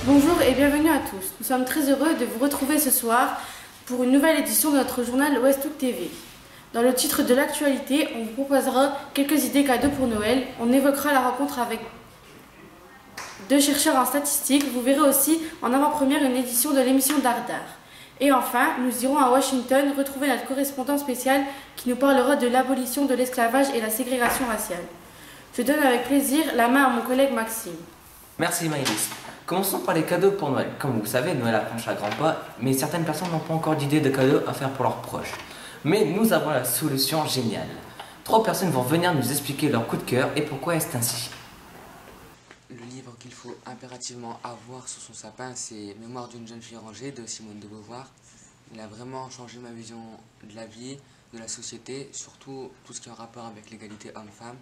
Bonjour et bienvenue à tous. Nous sommes très heureux de vous retrouver ce soir pour une nouvelle édition de notre journal Westhook TV. Dans le titre de l'actualité, on vous proposera quelques idées cadeaux pour Noël. On évoquera la rencontre avec deux chercheurs en statistiques. Vous verrez aussi en avant-première une édition de l'émission Dardar. Et enfin, nous irons à Washington retrouver notre correspondant spécial qui nous parlera de l'abolition de l'esclavage et la ségrégation raciale. Je donne avec plaisir la main à mon collègue Maxime. Merci Maëlys. Commençons par les cadeaux pour Noël. Comme vous le savez, Noël approche à grands pas, mais certaines personnes n'ont pas encore d'idée de cadeaux à faire pour leurs proches. Mais nous avons la solution géniale. 3 personnes vont venir nous expliquer leur coup de cœur et pourquoi est-ce ainsi. Le livre qu'il faut impérativement avoir sous son sapin, c'est Mémoire d'une jeune fille rangée de Simone de Beauvoir. Il a vraiment changé ma vision de la vie, de la société, surtout tout ce qui est en rapport avec l'égalité homme-femme.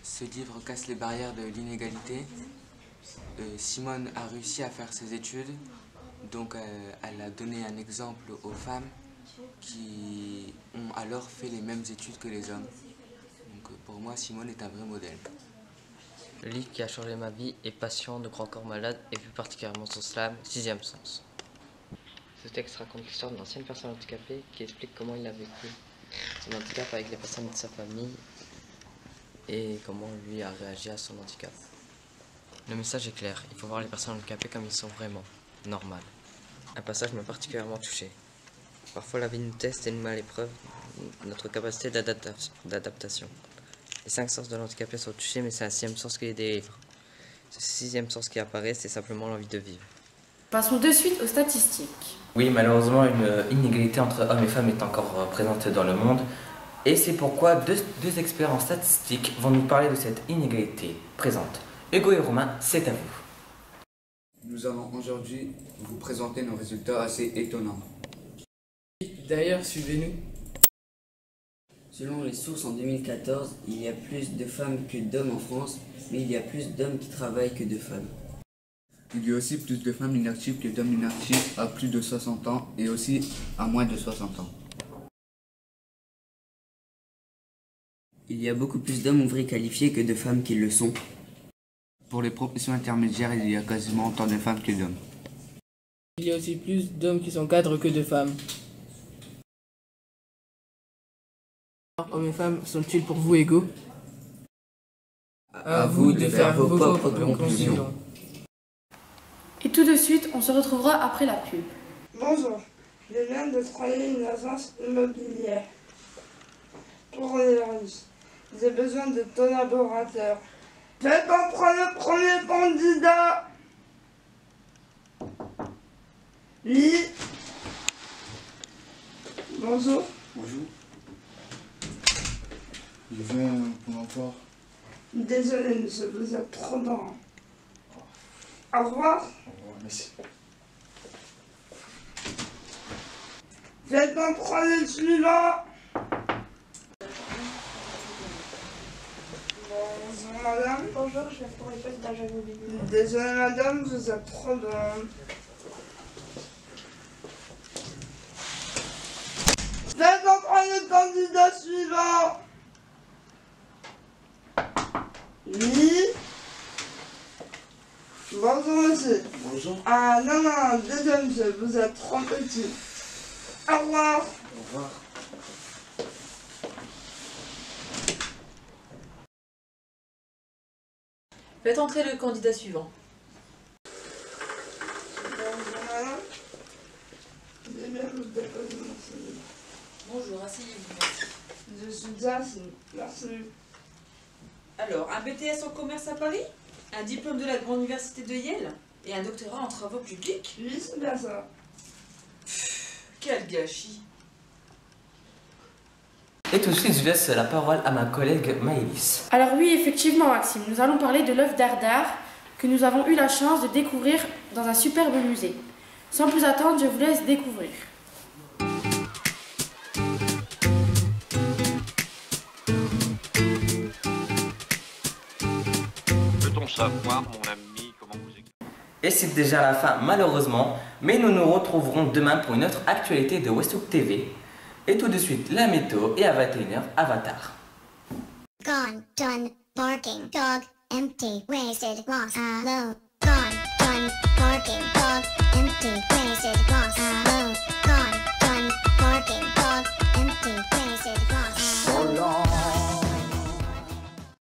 Ce livre casse les barrières de l'inégalité. Simone a réussi à faire ses études, donc elle a donné un exemple aux femmes qui ont alors fait les mêmes études que les hommes. Donc pour moi, Simone est un vrai modèle. Le livre qui a changé ma vie est Passion de Grand Corps Malade et plus particulièrement son slam, Sixième Sens. Ce texte raconte l'histoire d'une ancienne personne handicapée qui explique comment il a vécu son handicap avec les personnes de sa famille et comment lui a réagi à son handicap. Le message est clair, il faut voir les personnes handicapées comme ils sont vraiment, normales. Un passage m'a particulièrement touché. Parfois la vie nous teste et nous met à l'épreuve notre capacité d'adaptation. Les 5 sens de l'handicapé sont touchés, mais c'est un 6e sens qui les délivre. Ce 6e sens qui apparaît, c'est simplement l'envie de vivre. Passons de suite aux statistiques. Oui, malheureusement, une inégalité entre hommes et femmes est encore présente dans le monde. Et c'est pourquoi deux experts en statistiques vont nous parler de cette inégalité présente. Hugo et Romain, c'est à vous. Nous allons aujourd'hui vous présenter nos résultats assez étonnants. D'ailleurs, suivez-nous. Selon les sources, en 2014, il y a plus de femmes que d'hommes en France, mais il y a plus d'hommes qui travaillent que de femmes. Il y a aussi plus de femmes inactives que d'hommes inactifs à plus de 60 ans et aussi à moins de 60 ans. Il y a beaucoup plus d'hommes ouvriers qualifiés que de femmes qui le sont. Pour les professions intermédiaires, il y a quasiment autant de femmes que d'hommes. Il y a aussi plus d'hommes qui sont cadres que de femmes. Hommes et femmes sont-ils pour vous égaux? À vous de faire vos propres conclusions. Et tout de suite, on se retrouvera après la pub. Bonjour, je viens de travailler une agence immobilière pour les riches. J'ai besoin de collaborateurs. Faites entrer le premier candidat. Oui. Bonjour. Bonjour. Je viens pour l'emploi. Désolé, monsieur, vous êtes trop grand. Au revoir. Au revoir, merci. Faites entrer le suivant. Bonjour madame. Bonjour, je viens pour les postes d'agent immobilier. Désolé madame, vous êtes trop grande. Faites entrer le candidat suivant. Oui. Bonjour monsieur. Bonjour. Ah non, désolé monsieur, vous êtes trop petit. Au revoir. Au revoir. Faites entrer le candidat suivant. Bonjour madame. J'ai bien vous déposer mon CV. Bonjour, asseyez-vous, merci. Je suis déjà assis. Merci. Alors, un BTS en commerce à Paris, un diplôme de la grande université de Yale et un doctorat en travaux publics. Oui, c'est bien ça. Quel gâchis! Et tout de suite, je laisse la parole à ma collègue Maëlys. Alors oui, effectivement Maxime, nous allons parler de l'œuvre Dardar que nous avons eu la chance de découvrir dans un superbe musée. Sans plus attendre, je vous laisse découvrir. Peut-on savoir, mon ami, comment vous écrivez? Et c'est déjà la fin, malheureusement, mais nous nous retrouverons demain pour une autre actualité de Westhook TV. Et tout de suite, la météo et à 21h, Avatar. Gone, done, barking, dog, empty, wasted, lost, alone, gone, done, parking, dog, empty, places across the moon.